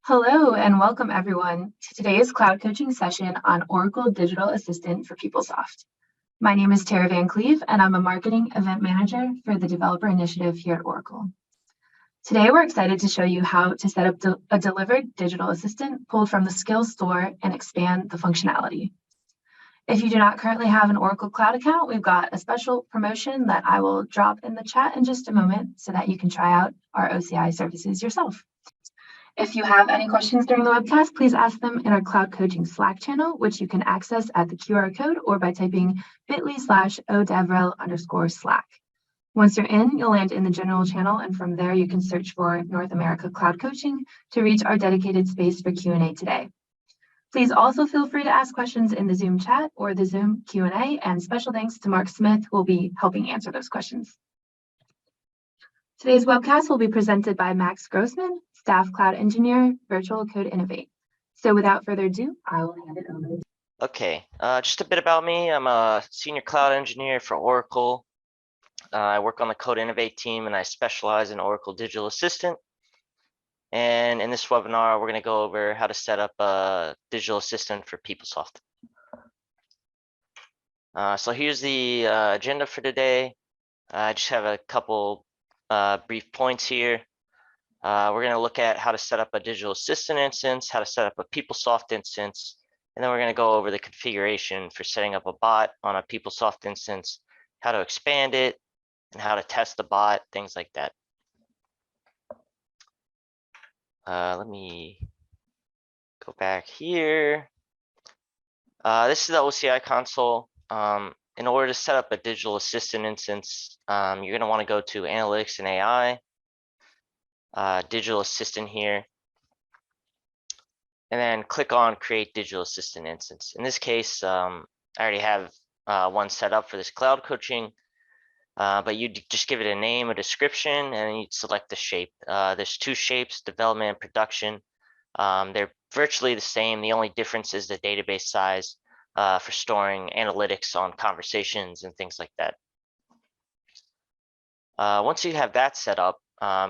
Hello and welcome everyone to today's cloud coaching session on Oracle Digital Assistant for PeopleSoft. My name is Tara Van Cleve and I'm a marketing event manager for the developer initiative here at Oracle. Today we're excited to show you how to set up a delivered digital assistant pulled from the skills store and expand the functionality. If you do not currently have an Oracle Cloud account, we've got a special promotion that I will drop in the chat in just a moment so that you can try out our OCI services yourself. If you have any questions during the webcast, please ask them in our Cloud Coaching Slack channel, which you can access at the QR code or by typing bit.ly/odevrel_Slack. Once you're in, you'll land in the general channel, and from there you can search for North America Cloud Coaching to reach our dedicated space for Q&A today. Please also feel free to ask questions in the Zoom chat or the Zoom Q&A, and special thanks to Mark Smith, who will be helping answer those questions. Today's webcast will be presented by Max Grossman, Staff Cloud Engineer, Virtual Code Innovate. So without further ado, I will hand it over. Okay, just a bit about me. I'm a senior cloud engineer for Oracle. I work on the Code Innovate team and I specialize in Oracle Digital Assistant. And in this webinar, we're going to go over how to set up a digital assistant for PeopleSoft. So here's the agenda for today. I just have a couple brief points here. We're going to look at how to set up a digital assistant instance, how to set up a PeopleSoft instance, and then we're going to go over the configuration for setting up a bot on a PeopleSoft instance, how to expand it, and how to test the bot, things like that. Let me go back here. This is the OCI console. In order to set up a digital assistant instance, you're going to want to go to Analytics and AI, Digital Assistant here, and then click on Create Digital Assistant Instance. In this case, I already have one set up for this cloud coaching, but you just give it a name, a description, and then you select the shape. There's two shapes, development and production. They're virtually the same. The only difference is the database size for storing analytics on conversations and things like that. Once you have that set up,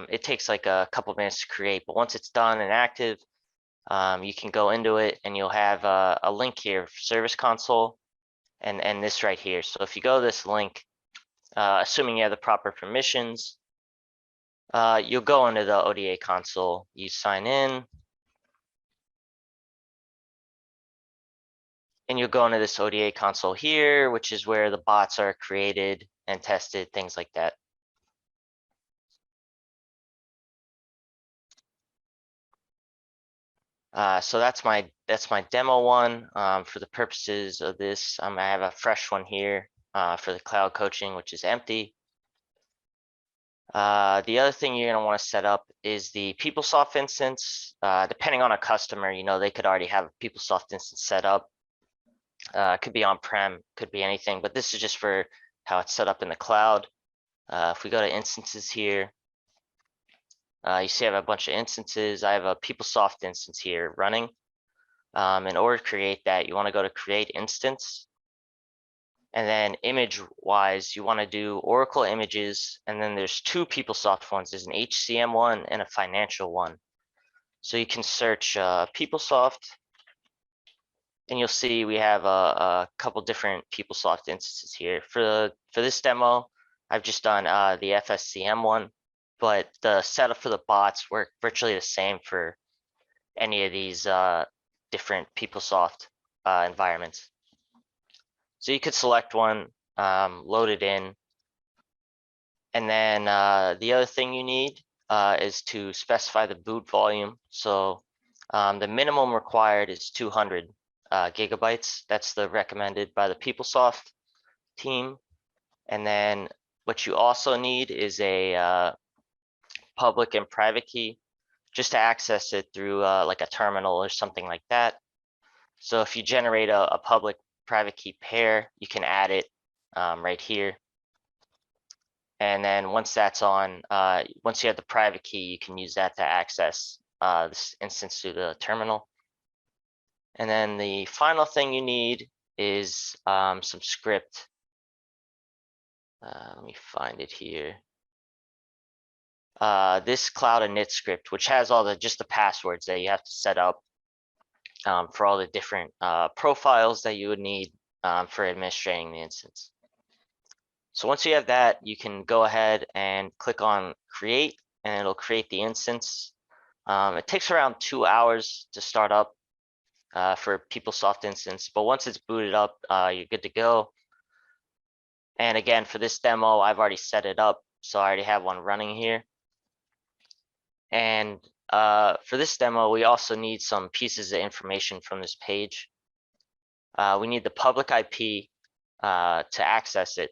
it takes like a couple minutes to create, but once it's done and active, you can go into it and you'll have a link here for Service Console and this right here. So if you go to this link, assuming you have the proper permissions, you'll go into the ODA console, you sign in, and you'll go into this ODA console here, which is where the bots are created and tested, things like that. So that's my demo one. For the purposes of this, I have a fresh one here for the cloud coaching, which is empty. The other thing you're going to want to set up is the PeopleSoft instance. Depending on a customer, they could already have a PeopleSoft instance set up. It could be on-prem, could be anything, but this is just for how it's set up in the cloud. If we go to instances here, you see I have a bunch of instances. I have a PeopleSoft instance here running. In order to create that, you want to go to Create Instance. And then image-wise, you want to do Oracle Images. And then there's two PeopleSoft ones. There's an HCM one and a financial one. So you can search PeopleSoft. And you'll see we have a couple different PeopleSoft instances here. For this demo, I've just done the FSCM one. But the setup for the bots work virtually the same for any of these different PeopleSoft environments. So you could select one, load it in, and then the other thing you need is to specify the boot volume. So the minimum required is 200 gigabytes. That's the recommended by the PeopleSoft team. And then what you also need is a public and private key just to access it through like a terminal or something like that. So if you generate a public private key pair, you can add it right here. And then once that's on, once you have the private key, you can use that to access this instance through the terminal. And then the final thing you need is some script. Let me find it here. this cloud init script, which has all the just the passwords that you have to set up for all the different profiles that you would need for administrating the instance. So once you have that, you can go ahead and click on create, and it'll create the instance. It takes around 2 hours to start up for PeopleSoft instance, but once it's booted up, you're good to go. And again, for this demo, I've already set it up, so I already have one running here. And for this demo, we also need some pieces of information from this page. We need the public IP to access it.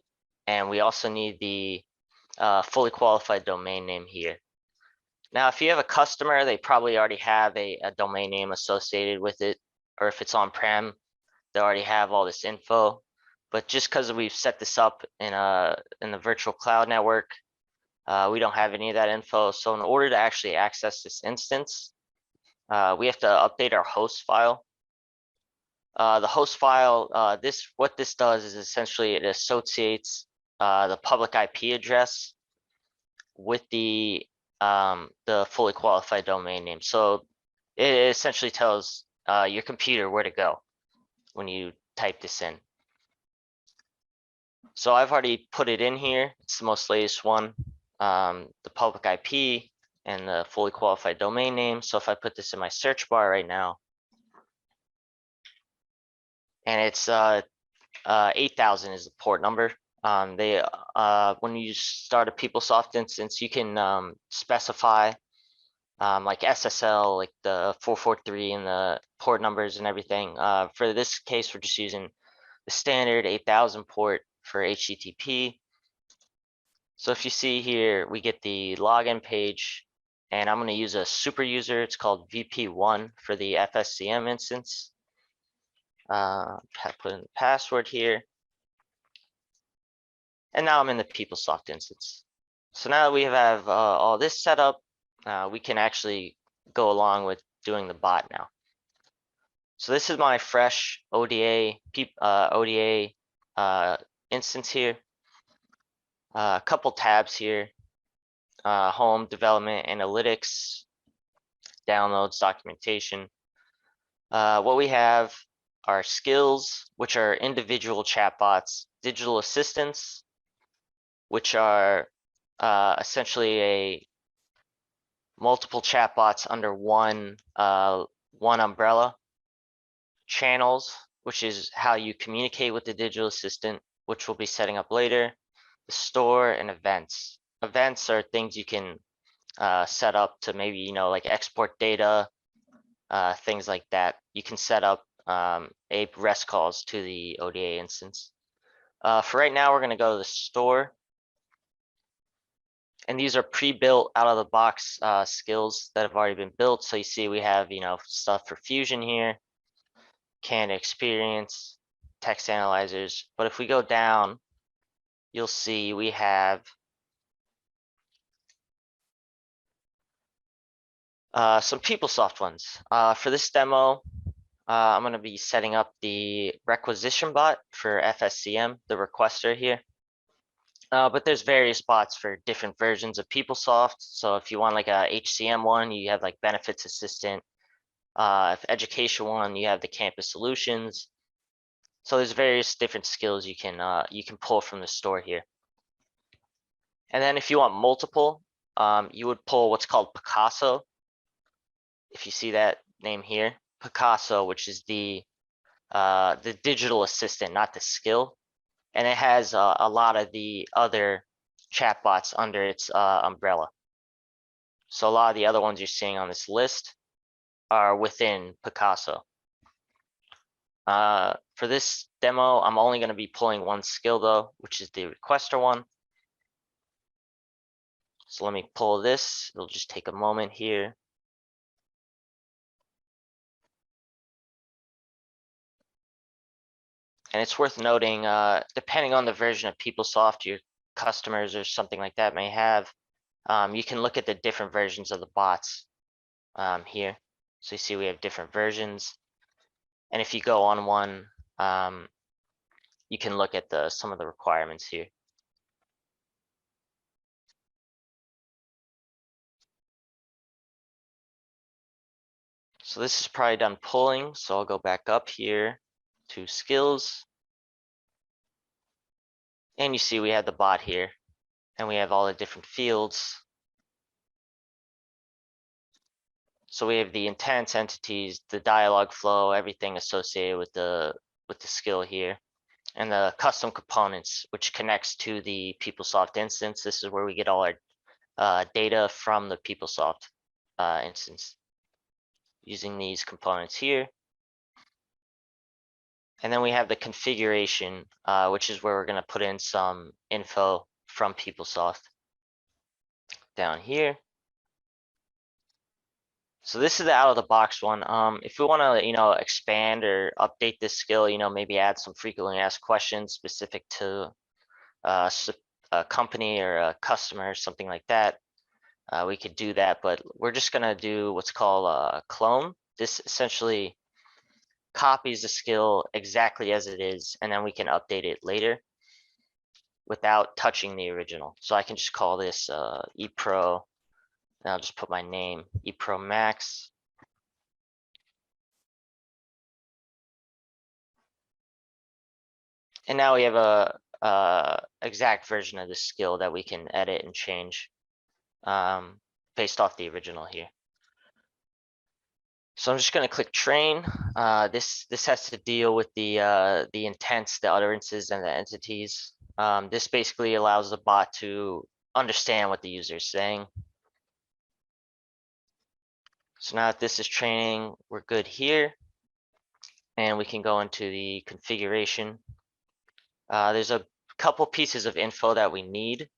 And we also need the fully qualified domain name here. Now, if you have a customer, they probably already have a domain name associated with it, or if it's on-prem, they already have all this info. But just because we've set this up in the virtual cloud network, we don't have any of that info. So in order to actually access this instance, we have to update our host file. The host file, what this does is essentially it associates the public IP address with the fully qualified domain name. So it essentially tells your computer where to go when you type this in. So I've already put it in here. It's the most latest one, the public IP and the fully qualified domain name. So if I put this in my search bar right now, and it's 8000 is the port number. When you start a PeopleSoft instance, you can specify like SSL, like the 443 and the port numbers and everything. For this case, we're just using the standard 8000 port for HTTP. So if you see here, we get the login page, and I'm going to use a super user. It's called VP1 for the FSCM instance. Put in the password here. And now I'm in the PeopleSoft instance. So now that we have all this set up, we can actually go along with doing the bot now. So this is my fresh ODA instance here. A couple tabs here: home, development, analytics, downloads, documentation. What we have are skills, which are individual chatbots, digital assistants, which are essentially a multiple chatbots under one umbrella. Channels, which is how you communicate with the digital assistant, which we'll be setting up later. The store, and events. Events are things you can set up to maybe, like export data, things like that. You can set up a REST calls to the ODA instance. For right now, we're going to go to the store. And these are pre-built out of the box skills that have already been built. So you see we have, stuff for Fusion here, canned experience, text analyzers. But if we go down, you'll see we have some PeopleSoft ones. For this demo, I'm going to be setting up the requisition bot for FSCM, the requester here. But there's various bots for different versions of PeopleSoft. So if you want like a HCM one, you have like benefits assistant. If education one, you have the campus solutions. So there's various different skills you can pull from the store here. And then if you want multiple, you would pull what's called PICASO. If you see that name here, PICASO, which is the digital assistant, not the skill. And it has a lot of the other chatbots under its umbrella. So a lot of the other ones you're seeing on this list are within PICASO. For this demo, I'm only going to be pulling one skill though, which is the requester one. So let me pull this. It'll just take a moment here. And it's worth noting, depending on the version of PeopleSoft your customers or something like that may have, you can look at the different versions of the bots here. So you see we have different versions. And if you go on one, you can look at some of the requirements here. So this is probably done pulling, so I'll go back up here to skills. And you see we have the bot here, and we have all the different fields. So we have the intents, entities, the dialog flow, everything associated with the skill here. And the custom components, which connects to the PeopleSoft instance. This is where we get all our data from the PeopleSoft instance using these components here. And then we have the configuration, which is where we're going to put in some info from PeopleSoft down here. So this is the out of the box one. If we want to, expand or update this skill, maybe add some frequently asked questions specific to a company or a customer, something like that, we could do that. But we're just going to do what's called a clone. This essentially copies the skill exactly as it is, and then we can update it later without touching the original. So I can just call this ePro, and I'll just put my name, ePro Max. And now we have a exact version of the skill that we can edit and change based off the original here. So I'm just going to click train. This has to deal with the intents, the utterances, and the entities. This basically allows the bot to understand what the user is saying. So now that this is training, we're good here. And we can go into the configuration. There's a couple pieces of info that we need.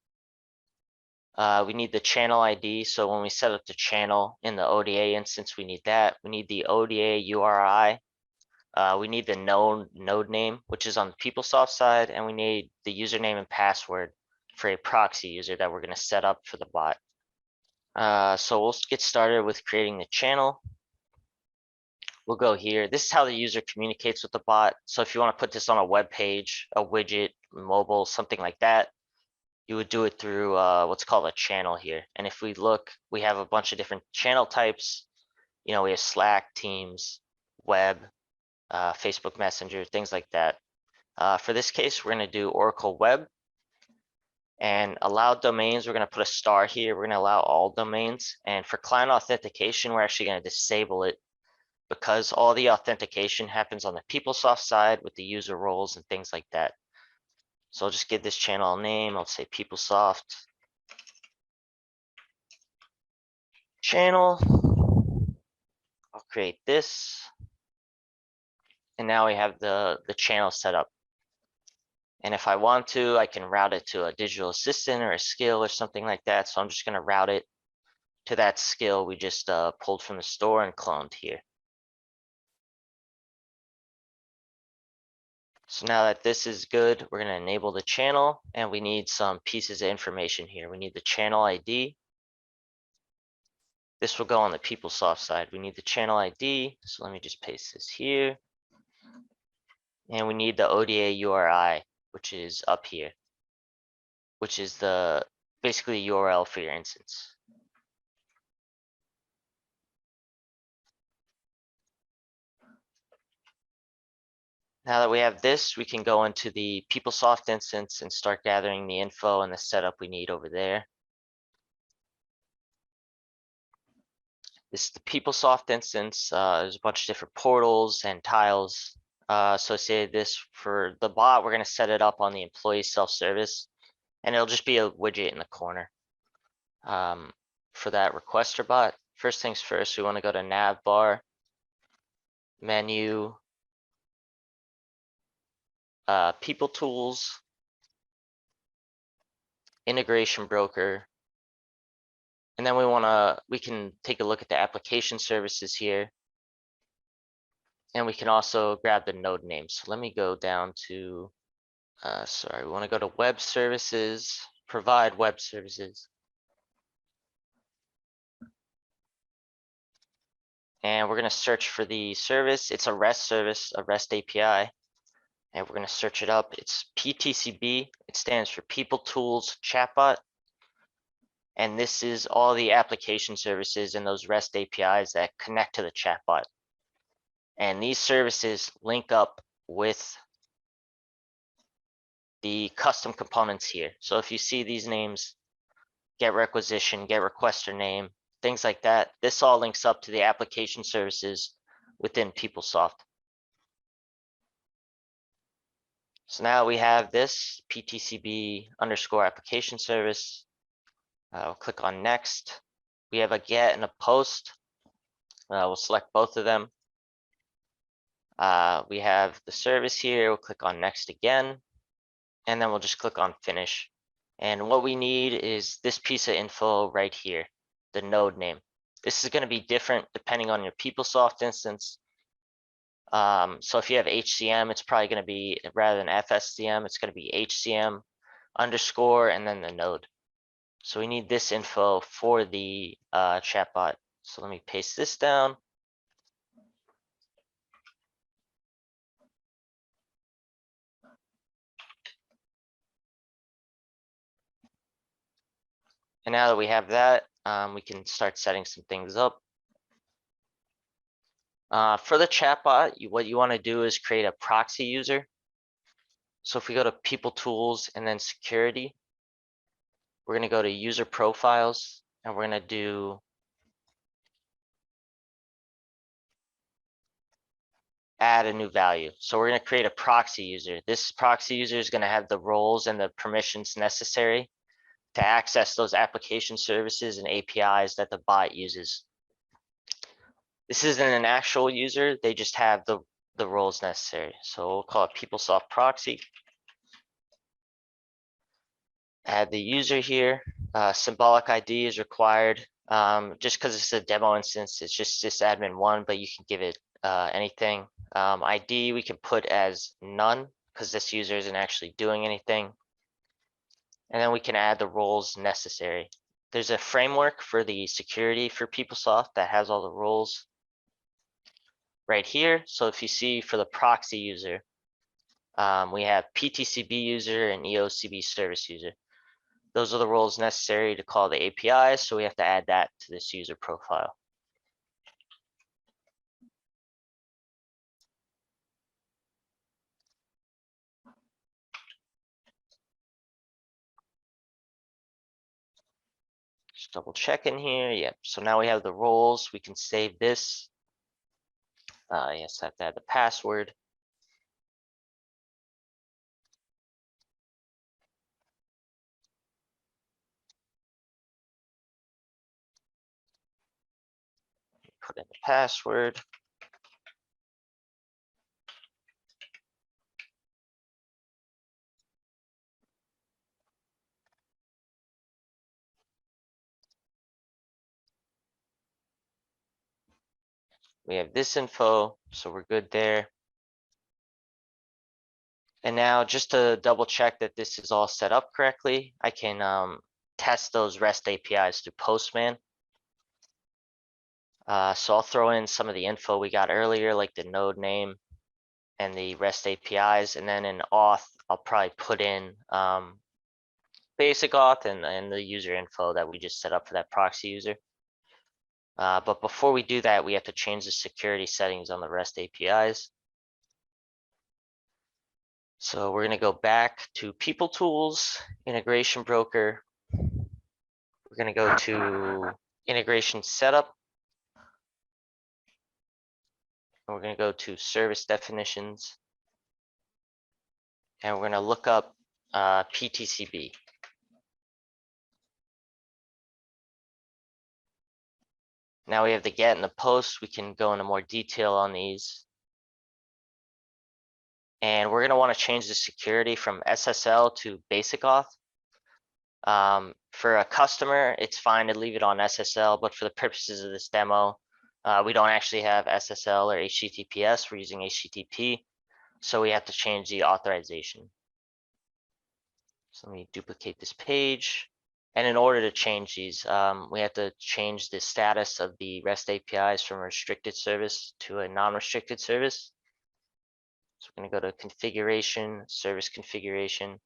We need the channel ID. So when we set up the channel in the ODA instance, we need that. We need the ODA URI. We need the node name, which is on the PeopleSoft side, and we need the username and password for a proxy user that we're going to set up for the bot. So we'll get started with creating the channel. We'll go here. This is how the user communicates with the bot. So if you want to put this on a web page, a widget, mobile, something like that, you would do it through what's called a channel here. And if we look, we have a bunch of different channel types. We have Slack, Teams, web, Facebook Messenger, things like that. For this case, we're going to do Oracle Web. And allow domains, we're going to put a star here. We're going to allow all domains. And for client authentication, we're actually going to disable it because all the authentication happens on the PeopleSoft side with the user roles and things like that. So I'll just give this channel a name. I'll say PeopleSoft channel. I'll create this. And now we have the channel set up. And if I want to, I can route it to a digital assistant or a skill or something like that. So I'm just going to route it to that skill we just pulled from the store and cloned here. So now that this is good, we're going to enable the channel, and we need some pieces of information here. We need the channel ID. This will go on the PeopleSoft side. We need the channel ID. So let me just paste this here. And we need the ODA URI, which is up here, which is basically URL for your instance. Now that we have this, we can go into the PeopleSoft instance and start gathering the info and the setup we need over there. This is the PeopleSoft instance. There's a bunch of different portals and tiles associated with this. For the bot, we're going to set it up on the employee self-service, and it'll just be a widget in the corner. For that requester bot, first things first, we want to go to nav bar, menu, people tools, integration broker. And then we can take a look at the application services here. And we can also grab the node name. So let me go down to, we want to go to web services, provide web services. And we're going to search for the service. It's a REST service, a REST API. And we're going to search it up. It's PTCB. It stands for People Tools Chatbot. And this is all the application services and those REST APIs that connect to the chatbot. And these services link up with the custom components here. So if you see these names, get requisition, get requester name, things like that, this all links up to the application services within PeopleSoft. So now we have this PTCB underscore application service. We'll click on next. We have a get and a post. We'll select both of them. We have the service here. We'll click on next again, and then we'll just click on finish. And what we need is this piece of info right here, the node name. This is going to be different depending on your PeopleSoft instance. So if you have HCM, it's probably going to be, rather than FSCM, it's going to be HCM underscore and then the node. So we need this info for the chatbot. So let me paste this down. And now that we have that, we can start setting some things up. For the chatbot, what you want to do is create a proxy user. So if we go to People Tools and then Security, we're going to go to User Profiles, and we're going to do add a new value. So we're going to create a proxy user. This proxy user is going to have the roles and the permissions necessary to access those application services and APIs that the bot uses. This isn't an actual user, they just have the roles necessary. So we'll call it PeopleSoft Proxy. Add the user here. Symbolic ID is required. Just because it's a demo instance, it's just sysadmin1, but you can give it anything. ID we can put as none because this user isn't actually doing anything. And then we can add the roles necessary. There's a framework for the security for PeopleSoft that has all the roles right here. So if you see for the proxy user, we have PTCB user and EOCB service user. Those are the roles necessary to call the APIs. So we have to add that to this user profile. Just double check in here. Yep. So now we have the roles. We can save this. Yes, I have to add the password. Put in the password. We have this info, so we're good there. And now just to double check that this is all set up correctly, I can test those REST APIs through Postman. So I'll throw in some of the info we got earlier, like the node name and the REST APIs. And then in auth, I'll probably put in basic auth and the user info that we just set up for that proxy user. But before we do that, we have to change the security settings on the REST APIs. So we're going to go back to People Tools, Integration Broker. We're going to go to Integration Setup. And we're going to go to Service Definitions. And we're going to look up PTCB. Now we have the get and the post. We can go into more detail on these. And we're going to want to change the security from SSL to basic auth. For a customer, it's fine to leave it on SSL, but for the purposes of this demo, we don't actually have SSL or HTTPS. We're using HTTP, so we have to change the authorization. So let me duplicate this page. And in order to change these, we have to change the status of the REST APIs from a restricted service to a non-restricted service. So we're going to go to Configuration, Service Configuration,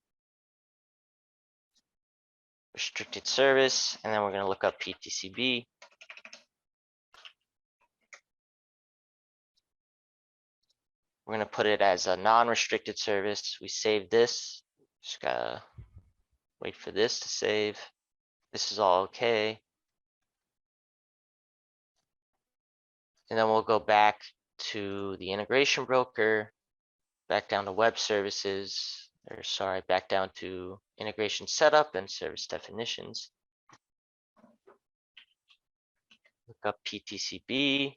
restricted service, and then we're going to look up PTCB. We're going to put it as a non-restricted service. We save this. Just gotta wait for this to save. This is all okay. And then we'll go back to the integration broker, back down to web services, or sorry, back down to integration setup and service definitions. Look up PTCB.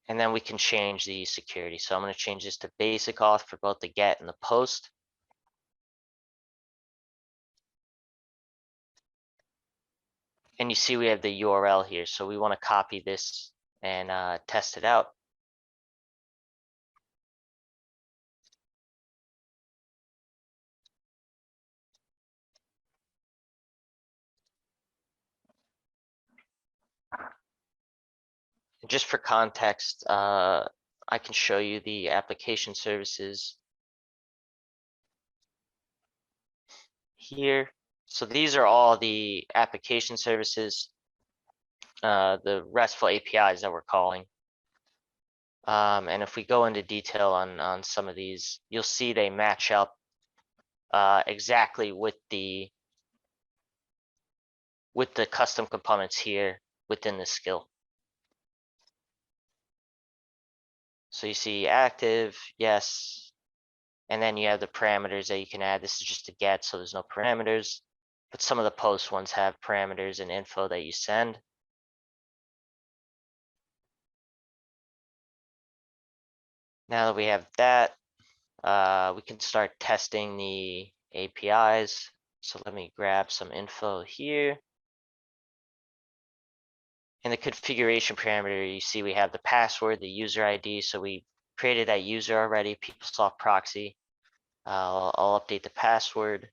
And then we can change the security. So I'm going to change this to basic auth for both the get and the post. And you see we have the URL here. So we want to copy this and test it out. Just for context, I can show you the application services here. So these are all the application services, the RESTful APIs that we're calling. And if we go into detail on some of these, you'll see they match up exactly with the custom components here within the skill. So you see active, yes. And then you have the parameters that you can add. This is just a get, so there's no parameters. But some of the post ones have parameters and info that you send. Now that we have that, we can start testing the APIs. So let me grab some info here. In the configuration parameter, you see we have the password, the user ID. So we created that user already, PeopleSoft Proxy. I'll update the password.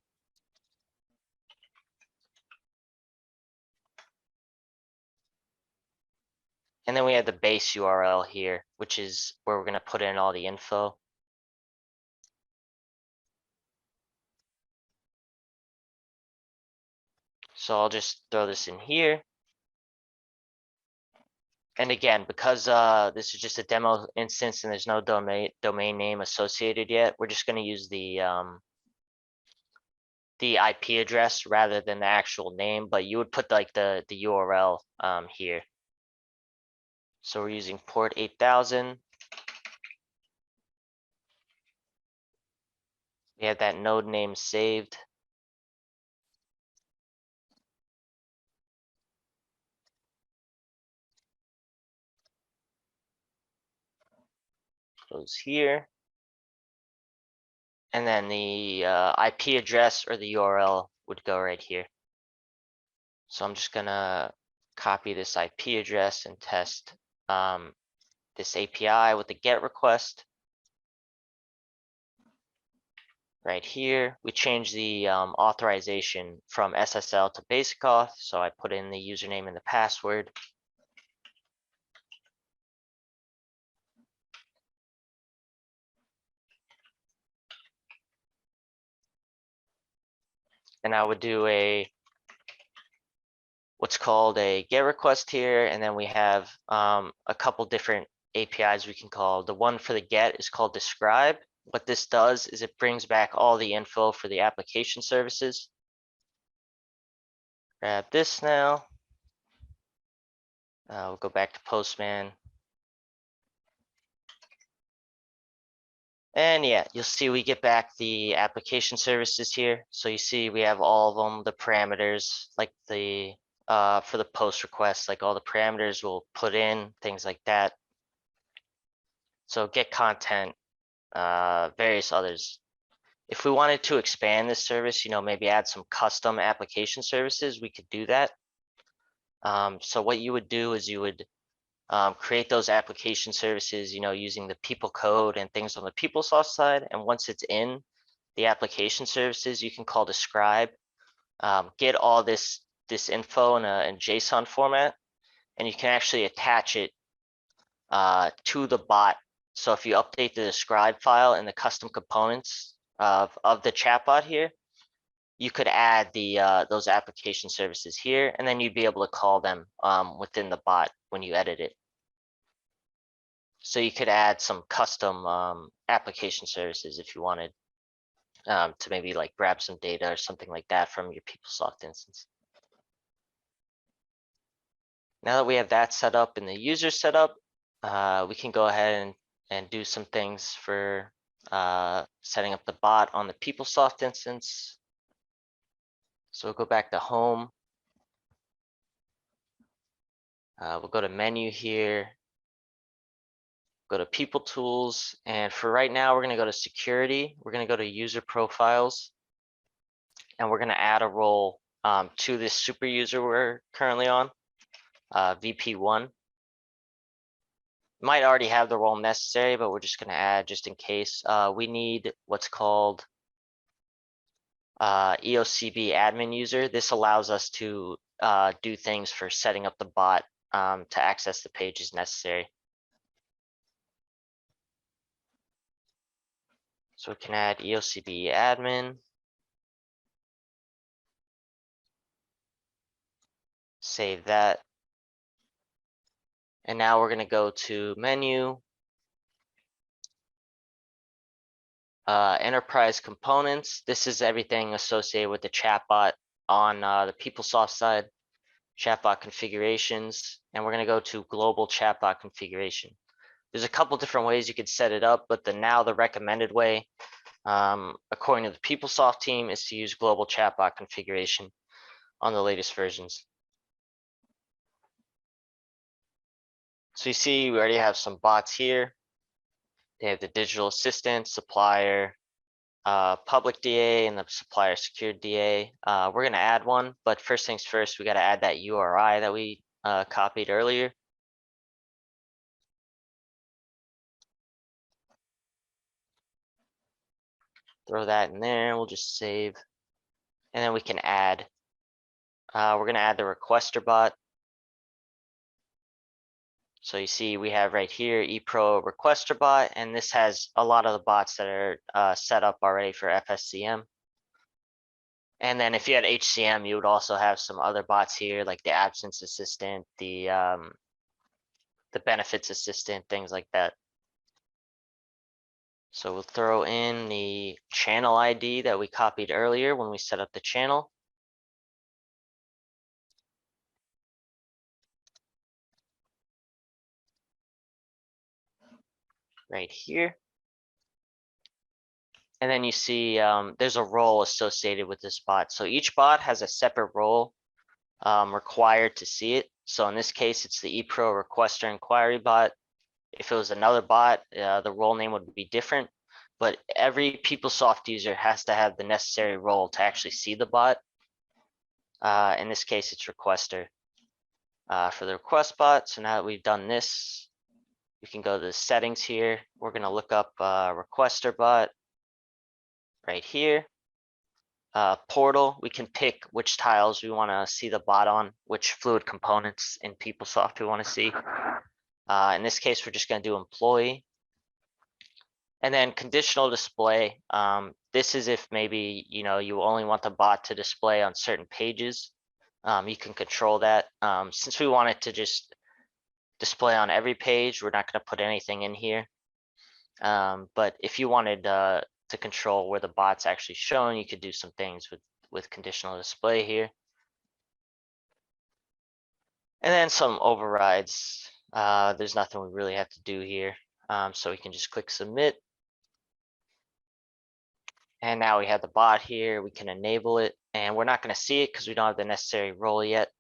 And then we have the base URL here, which is where we're going to put in all the info. So I'll just throw this in here. And again, because this is just a demo instance and there's no domain name associated yet, we're just going to use the IP address rather than the actual name, but you would put like the URL here. So we're using port 8000. We have that node name saved. Goes here. And then the IP address or the URL would go right here. So I'm just gonna copy this IP address and test this API with the GET request. Right here, we change the authorization from SSL to basic auth. So I put in the username and the password. And I would do what's called a GET request here. And then we have a couple different APIs we can call. The one for the GET is called describe. What this does is it brings back all the info for the application services. Grab this now. We'll go back to Postman. And yeah, you'll see we get back the application services here. So you see we have all of them, the parameters, like the for the post request, like all the parameters we'll put in, things like that. So get content, various others. If we wanted to expand this service, maybe add some custom application services, we could do that. So what you would do is you would create those application services, using the people code and things on the PeopleSoft side. And once it's in the application services, you can call describe, get all this info in JSON format, and you can actually attach it to the bot. So if you update the describe file in the custom components, of the chatbot here, you could add those application services here, and then you'd be able to call them within the bot when you edit it. So you could add some custom application services if you wanted to maybe like grab some data or something like that from your PeopleSoft instance. Now that we have that set up in the user setup, we can go ahead and do some things for setting up the bot on the PeopleSoft instance. So we'll go back to home. We'll go to menu here. Go to people tools. And for right now, we're going to go to security. We're going to go to user profiles. And we're going to add a role to this super user we're currently on, VP1. Might already have the role necessary, but we're just going to add just in case. We need what's called EOCB admin user. This allows us to do things for setting up the bot to access the pages necessary. So we can add EOCB admin. Save that. And now we're going to go to menu. Enterprise components. This is everything associated with the chatbot on the PeopleSoft side. Chatbot configurations. And we're going to go to global chatbot configuration. There's a couple different ways you could set it up, but the recommended way, according to the PeopleSoft team, is to use global chatbot configuration on the latest versions. So you see, we already have some bots here. They have the digital assistant, supplier, public DA, and the supplier secured DA. We're going to add one, but first things first, we got to add that URI that we copied earlier. Throw that in there. We'll just save. And then we can add. We're going to add the requester bot. So you see we have right here ePro requester bot, and this has a lot of the bots that are set up already for FSCM. And then if you had HCM, you would also have some other bots here, like the absence assistant, the benefits assistant, things like that. So we'll throw in the channel ID that we copied earlier when we set up the channel. Right here. And then you see there's a role associated with this bot. So each bot has a separate role required to see it. So in this case, it's the ePro requester inquiry bot. If it was another bot, the role name would be different. But every PeopleSoft user has to have the necessary role to actually see the bot. In this case, it's requester for the request bot. So now that we've done this, we can go to the settings here. We're going to look up requester bot right here. Portal, we can pick which tiles we want to see the bot on, which fluid components in PeopleSoft we want to see. In this case, we're just going to do employee. And then conditional display. This is if maybe, you only want the bot to display on certain pages. You can control that. Since we want it to just display on every page, we're not going to put anything in here. But if you wanted to control where the bot's actually shown, you could do some things with conditional display here. And then some overrides. There's nothing we really have to do here. So we can just click submit. And now we have the bot here. We can enable it, and we're not going to see it because we don't have the necessary role yet.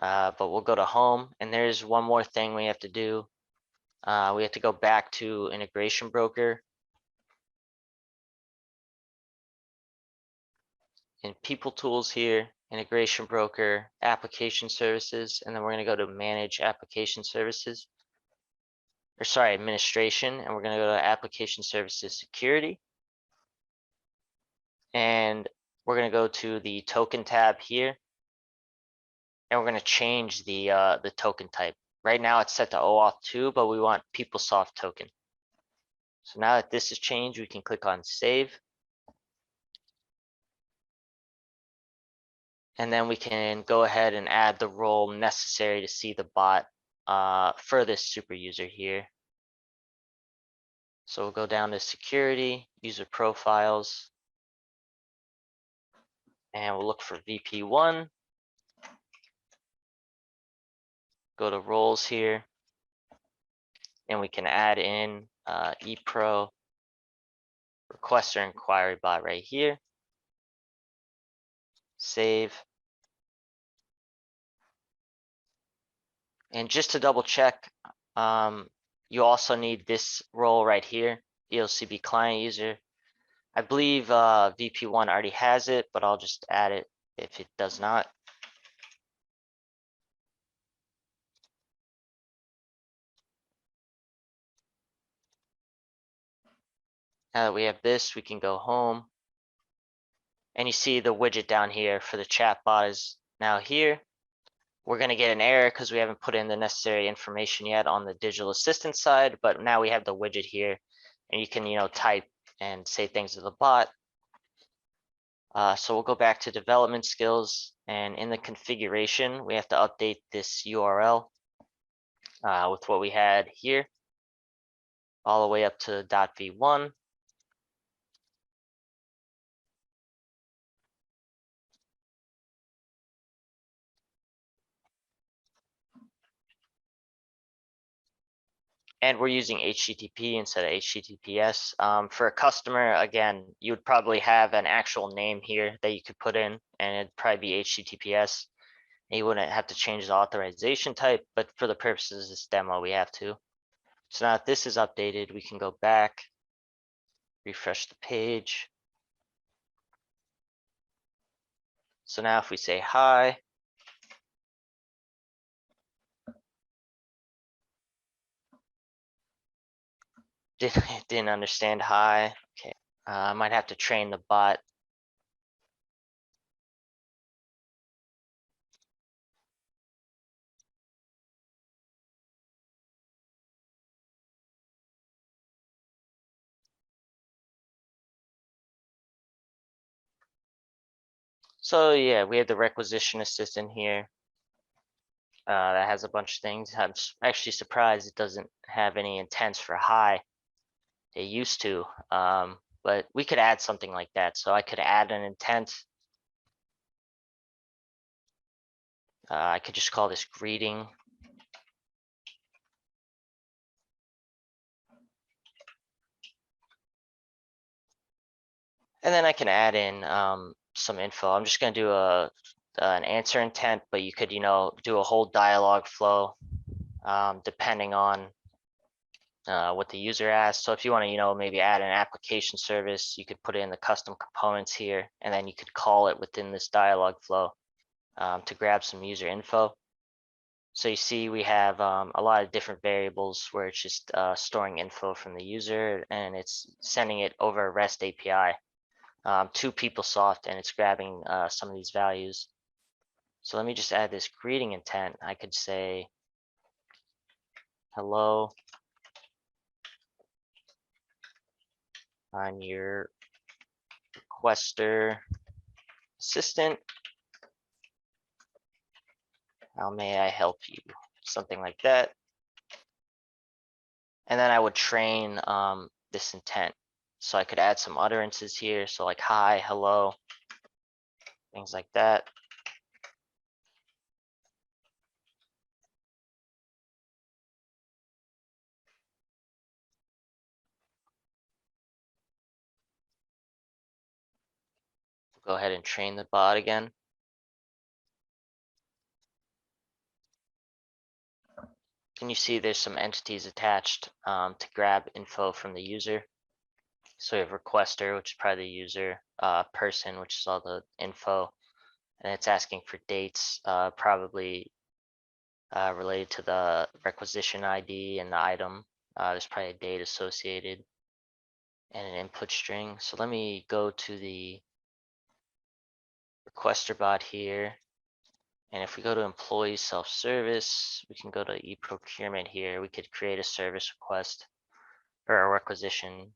But we'll go to home, and there's one more thing we have to do. We have to go back to integration broker. In people tools here, integration broker, application services, and then we're going to go to manage application services. Or sorry, administration, and we're going to go to application services security. And we're going to go to the token tab here. And we're going to change the token type. Right now it's set to OAuth 2, but we want PeopleSoft token. So now that this is changed, we can click on save. And then we can go ahead and add the role necessary to see the bot for this super user here. So we'll go down to security, user profiles, and we'll look for VP1. Go to roles here, and we can add in ePro requester inquiry bot right here. Save. And just to double check, you also need this role right here, ELCB client user. I believe VP1 already has it, but I'll just add it if it does not. Now that we have this, we can go home. And you see the widget down here for the chatbot is now here. We're gonna get an error because we haven't put in the necessary information yet on the digital assistant side, but now we have the widget here, and you can, type and say things to the bot. So we'll go back to development skills, and in the configuration, we have to update this URL with what we had here, all the way up to .v1. And we're using HTTP instead of HTTPS. For a customer, again, you would probably have an actual name here that you could put in, and it'd probably be HTTPS. And you wouldn't have to change the authorization type, but for the purposes of this demo, we have to. So now that this is updated, we can go back, refresh the page. So now if we say hi, didn't understand hi. Okay, I might have to train the bot. So yeah, we have the requisition assistant here. That has a bunch of things. I'm actually surprised it doesn't have any intents for hi. It used to, but we could add something like that. So I could add an intent. I could just call this greeting. And then I can add in some info. I'm just gonna do an answer intent, but you could, do a whole dialogue flow depending on what the user asks. So if you want to, maybe add an application service, you could put in the custom components here, and then you could call it within this dialogue flow to grab some user info. So you see we have a lot of different variables where it's just storing info from the user, and it's sending it over a REST API to PeopleSoft, and it's grabbing some of these values. So let me just add this greeting intent. I could say, hello, I'm your requester assistant. How may I help you? Something like that. And then I would train this intent. So I could add some utterances here. So like hi, hello, things like that. Go ahead and train the bot again. And you see there's some entities attached to grab info from the user. So we have requester, which is probably the user, person, which is all the info, and it's asking for dates, probably related to the requisition ID and the item. There's probably a date associated and an input string. So let me go to the requester bot here. And if we go to employee self-service, we can go to e-procurement here. We could create a service request or a requisition.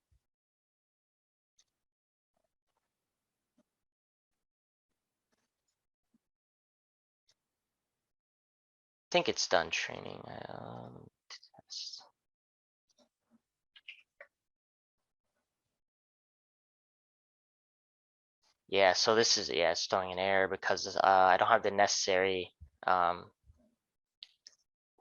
I think it's done training. Test. Yeah, so this is, yeah, it's throwing an error because I don't have the necessary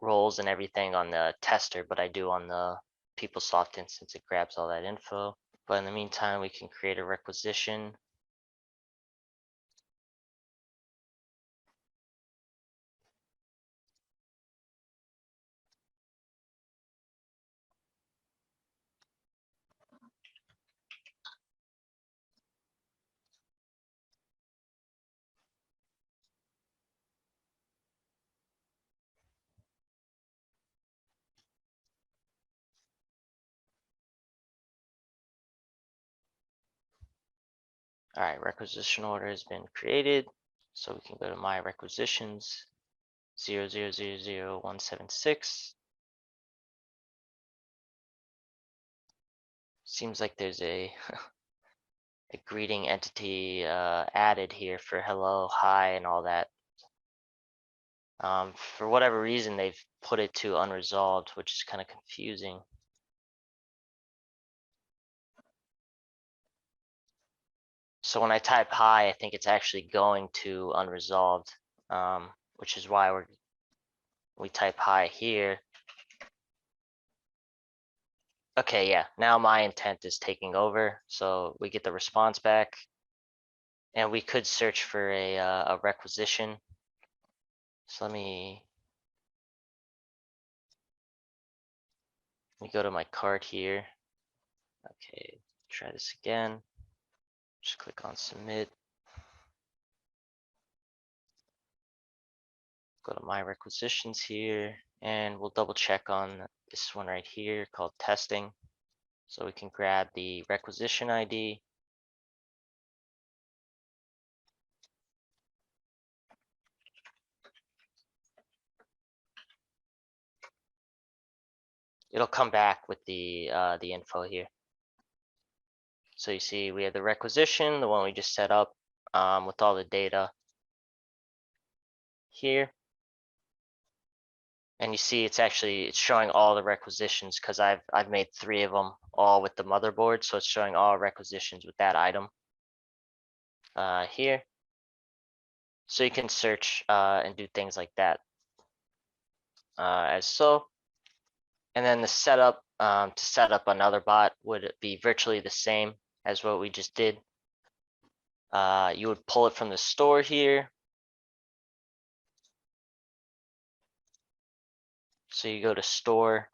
roles and everything on the tester, but I do on the PeopleSoft instance. It grabs all that info. But in the meantime, we can create a requisition. All right, requisition order has been created. So we can go to my requisitions 0000176. Seems like there's a a greeting entity added here for hello, hi, and all that. For whatever reason, they've put it to unresolved, which is kind of confusing. So when I type hi, I think it's actually going to unresolved, which is why we type hi here. Okay, yeah, now my intent is taking over, so we get the response back. And we could search for a requisition. So let me go to my cart here. Okay, try this again. Just click on submit. Go to my requisitions here, and we'll double check on this one right here called testing. So we can grab the requisition ID. It'll come back with the info here. So you see we have the requisition, the one we just set up with all the data here. And you see it's showing all the requisitions because I've made 3 of them all with the motherboard. So it's showing all requisitions with that item here. So you can search and do things like that as so. And then the setup to set up another bot would be virtually the same as what we just did. You would pull it from the store here. So you go to store.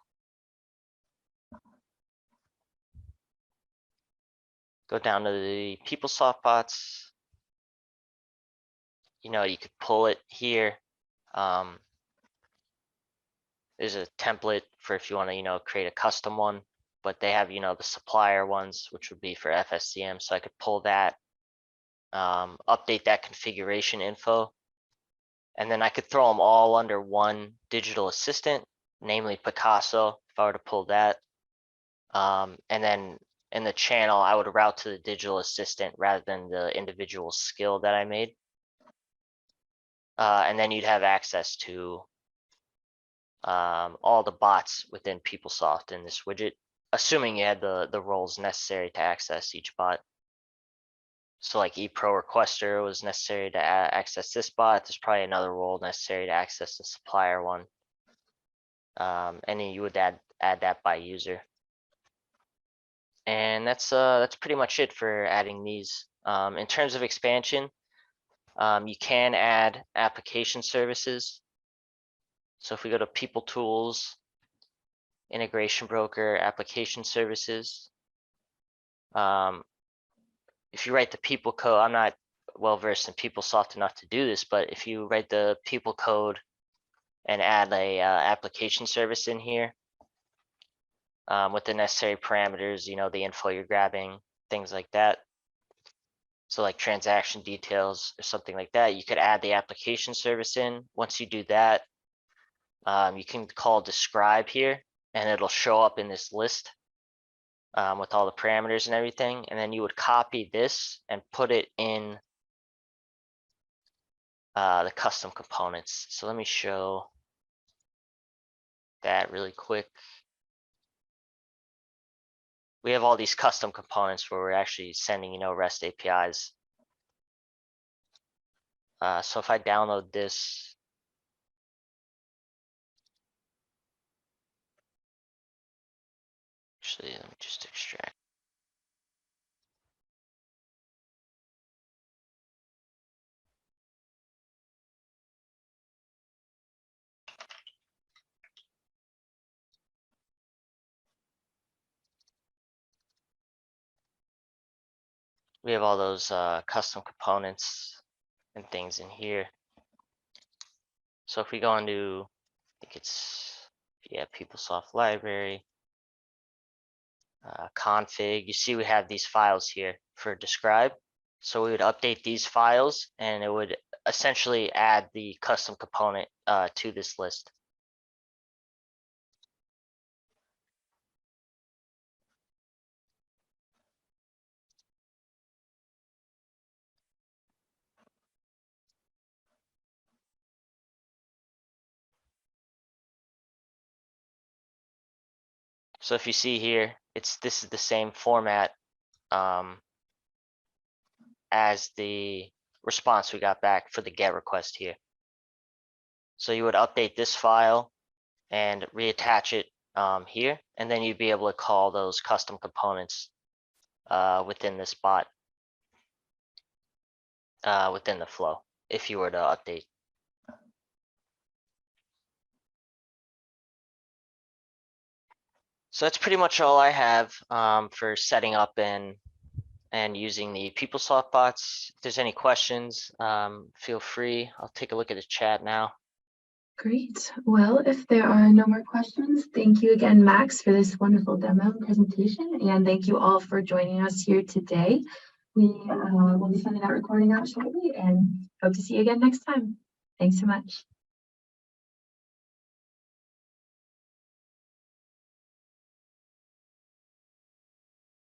Go down to the PeopleSoft bots. You know, you could pull it here. There's a template for if you want to, create a custom one, but they have, the supplier ones, which would be for FSCM. So I could pull that, update that configuration info, and then I could throw them all under one digital assistant, namely PICASO, if I were to pull that. And then in the channel, I would route to the digital assistant rather than the individual skill that I made. And then you'd have access to all the bots within PeopleSoft in this widget, assuming you had the roles necessary to access each bot. So like ePro requester was necessary to access this bot. There's probably another role necessary to access the supplier one. And then you would add that by user. And that's pretty much it for adding these. In terms of expansion, you can add application services. So if we go to People Tools, Integration Broker, Application Services. If you write the people code, I'm not well versed in PeopleSoft enough to do this, but if you write the people code and add a application service in here with the necessary parameters, the info you're grabbing, things like that. So like transaction details or something like that, you could add the application service in. Once you do that, you can call describe here and it'll show up in this list. with all the parameters and everything, and then you would copy this and put it in the custom components. So let me show that really quick. We have all these custom components where we're actually sending, REST APIs. So if I download this, actually, let me just extract. We have all those custom components and things in here. So if we go into, I think it's, PeopleSoft library, config, you see we have these files here for describe. So we would update these files and it would essentially add the custom component to this list. So if you see here, this is the same format as the response we got back for the GET request here. So you would update this file and reattach it here, and then you'd be able to call those custom components within this bot, within the flow, if you were to update. So that's pretty much all I have for setting up and using the PeopleSoft bots. If there's any questions, feel free. I'll take a look at the chat now. Great. Well, if there are no more questions, thank you again, Max, for this wonderful demo and presentation. And thank you all for joining us here today. We will be sending that recording out shortly and hope to see you again next time. Thanks so much.